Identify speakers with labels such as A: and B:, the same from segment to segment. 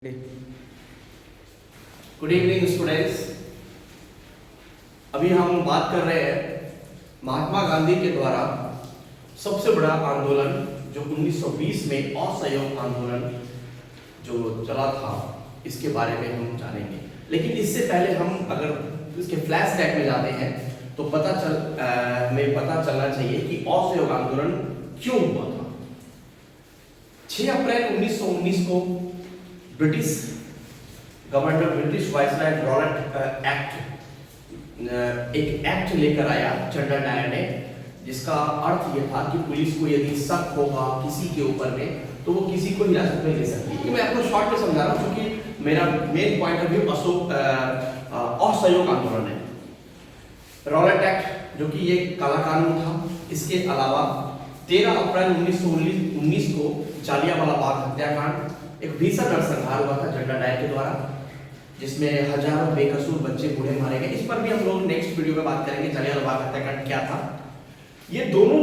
A: Good evening students. अभी हम बात कर रहे हैं महात्मा गांधी के द्वारा सबसे बड़ा आंदोलन जो 1920 में असहयोग आंदोलन जो चला था, इसके बारे में हम जानेंगे। लेकिन इससे पहले हम अगर इसके फ्लैशबैक में जाते हैं तो हमें पता चलना चाहिए कि असहयोग आंदोलन क्यों हुआ था। 6 अप्रैल 1919 को British governor, British viceroy Rowlatt एक एक्ट लेकर आया जनरल डायर ने, जिसका अर्थ यह था कि पुलिस को यदि शक होगा किसी के ऊपर में तो वो किसी को हिरासत में ले सकती है। मैं आपको शॉर्ट में समझा रहा हूँ क्योंकि मेरा मेन पॉइंट ऑफ व्यू असहयोग आंदोलन है। रॉलेट एक्ट जो कि ये काला कानून था, इसके अलावा 13 अप्रैल 1919 को जालियांवाला बाग हत्याकांड, एक भीषण नरसंहार हुआ था जनरल डायर के द्वारा, जिसमें हजारों बेकसूर बच्चे बूढ़े मारे गए। इस पर भी हम लोग नेक्स्ट वीडियो में बात करेंगे, जालियांवाला बाग हत्याकांड क्या था। ये दोनों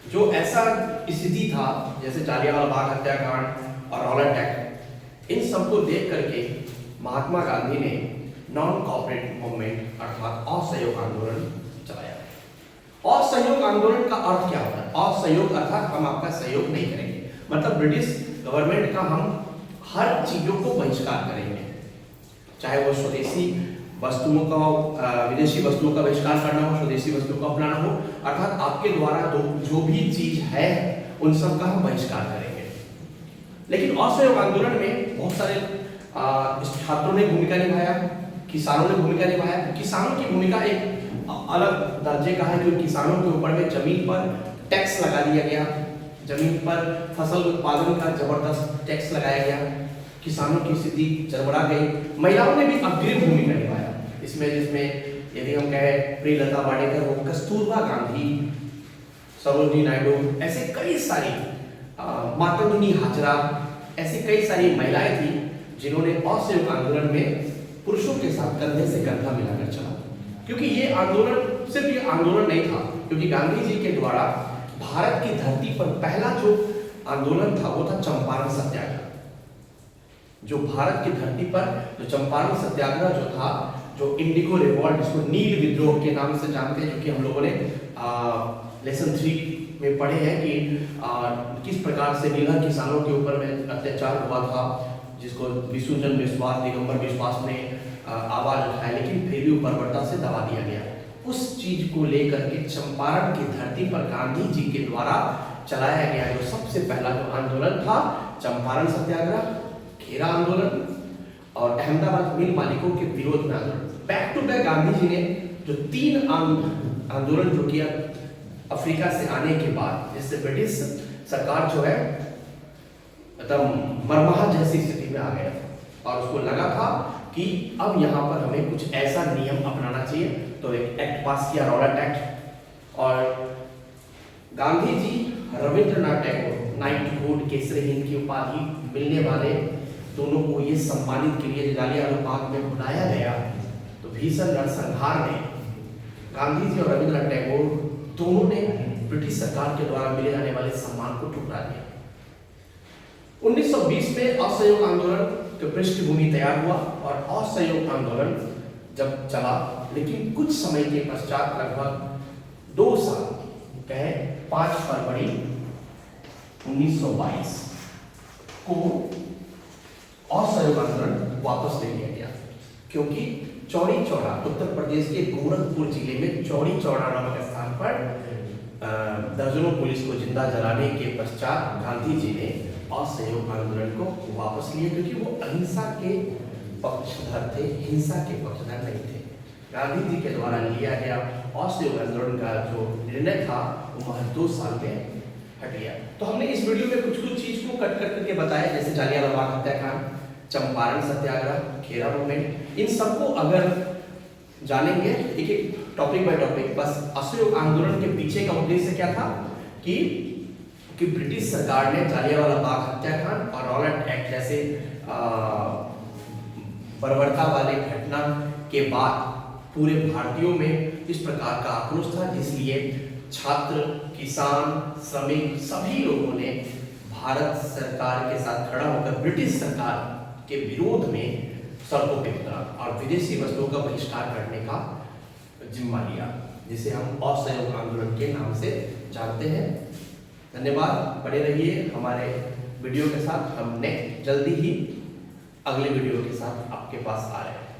A: जो ऐसा स्थिति था जैसे जालियांवाला बाग हत्याकांड और रॉलेट एक्ट, इन सबको देख करके महात्मा गांधी ने नॉन कॉपरेट मूवमेंट अर्थात असहयोग आंदोलन चलाया। असहयोग आंदोलन का अर्थ क्या होता है? असहयोग अर्थात हम आपका सहयोग नहीं करेंगे, मतलब ब्रिटिश गवर्नमेंट का हम हर चीजों को बहिष्कार करेंगे, चाहे वो स्वदेशी वस्तुओं का, विदेशी वस्तुओं का बहिष्कार करना हो, स्वदेशी वस्तुओं को अपनाना हो, अर्थात आपके द्वारा जो भी चीज है उन सब का हम बहिष्कार करेंगे। लेकिन असहयोग आंदोलन में बहुत सारे छात्रों ने भूमिका निभाया, किसानों ने भूमिका निभाया। किसानों की भूमिका एक अलग दर्जे का है, क्योंकि किसानों के ऊपर में जमीन पर टैक्स लगा दिया गया, जमीन पर फसल उत्पादन का जबरदस्त टैक्स लगाया गया, किसानों की स्थिति चरमरा गई। महिलाओं ने भी अग्रणी भूमिका निभाया इसमें, जिसमें यदि हम कहें प्रियलता वाडेकर हो, कस्तूरबा गांधी, सरोजिनी नायडू, ऐसे कई सारी मातंगिनी हाजरा, ऐसी कई सारी महिलाएं थी जिन्होंने असहयोग आंदोलन में पुरुषों के साथ कंधे से कंधा मिलाकर चला। क्योंकि ये आंदोलन सिर्फ ये आंदोलन नहीं था, क्योंकि गांधी जी के द्वारा भारत की धरती पर पहला जो आंदोलन था वो था चंपारण सत्याग्रह। जो भारत की धरती पर जो चंपारण सत्याग्रह जो था, जो इंडिगो रिवॉल्ट, जिसको नील विद्रोह के नाम से जानते हैं, जो कि हम लोगों ने लेसन 3 में पढ़े हैं कि किस प्रकार से नीला किसानों के ऊपर में अत्याचार हुआ था, जिसको विसुजन विश्वास, दिगंबर विश्वास ने आवाज उठाया, लेकिन फिर भी बर्बरता से दबा दिया गया। उस चीज को लेकर के चंपारण की धरती पर गांधी जी के द्वारा चलाया गया जो सबसे पहला जो आंदोलन था, चंपारण सत्याग्रह, खेरा आंदोलन और अहमदाबाद मिल मालिकों के विरोध में आंदोलन। Back to back Gandhi ji ने जो 3 आंदोलन जो किया अफ्रीका से आने के बाद, जिससे ब्रिटिश सरकार जो है एकदम मरमहा जैसी स्थिति में आ गया और उसको लगा था कि अब यहाँ पर हमें कुछ ऐसा नियम अपनाना चाहिए, तो एक एक्ट पास किया, रॉलेट एक्ट। और गांधी जी रविंद्रनाथ टैगोर नाइटहुड, केसरी हिंद की उपाधि मिलने वाले दोनों को ये सम्मानित के लिए जालियांवाला बाग में बुलाया गया। तो भीषण नरसंहार में गांधी जी और रविंद्रनाथ टैगोर दोनों ने ब्रिटिश सरकार के द्वारा मिले जाने वाले सम्मान को ठुकरा दिया। 1920 में असहयोग आंदोलन की पृष्ठभूमि तैयार हुआ और असहयोग आंदोलन जब चला, लेकिन कुछ समय के पश्चात लगभग 2 साल, कहें 5 फरवरी 1922 को असहयोग आंदोलन वापस ले लिया गया, क्योंकि चौड़ी चौड़ा उत्तर प्रदेश के गोरखपुर जिले में चौड़ी चौड़ा नामक स्थान पर दर्जनों पुलिस को जिंदा जलाने के पश्चात गांधी जी ने असहयोग आंदोलन को वापस लिया, क्योंकि वो अहिंसा के पक्षधर थे, हिंसा के पक्षधर नहीं थे। गांधी जी के द्वारा लिया गया असहयोग आंदोलन का जो निर्णय था वो महज 2 साल में हट गया। तो हमने इस वीडियो में कुछ चीज को कट करके बताया, जैसे जालियांवाला बाग हत्याकांड, चंपारण सत्याग्रह, खेरा मूवमेंट। इन सबको अगर जानेंगे एक एक टॉपिक बाय टॉपिक, बस असहयोग आंदोलन के पीछे का उद्देश्य क्या था कि ब्रिटिश सरकार ने जालियांवाला बाग हत्याकांड और रॉलेट एक्ट जैसे बर्बरता वाले घटना के बाद पूरे भारतीयों में इस प्रकार का आक्रोश था, जिसलिए छात्र, किसान, श्रमिक सभी लोगों ने भारत सरकार के साथ खड़ा होकर ब्रिटिश सरकार के विरोध में सड़कों पे उतरा और विदेशी वस्तुओं का बहिष्कार करने का जिम्मा लिया, जिसे हम असहयोग आंदोलन के नाम से जानते हैं। धन्यवाद, बने रहिए हमारे वीडियो के साथ। हम नेक्स्ट जल्दी ही अगले वीडियो के साथ आपके पास आ रहे हैं।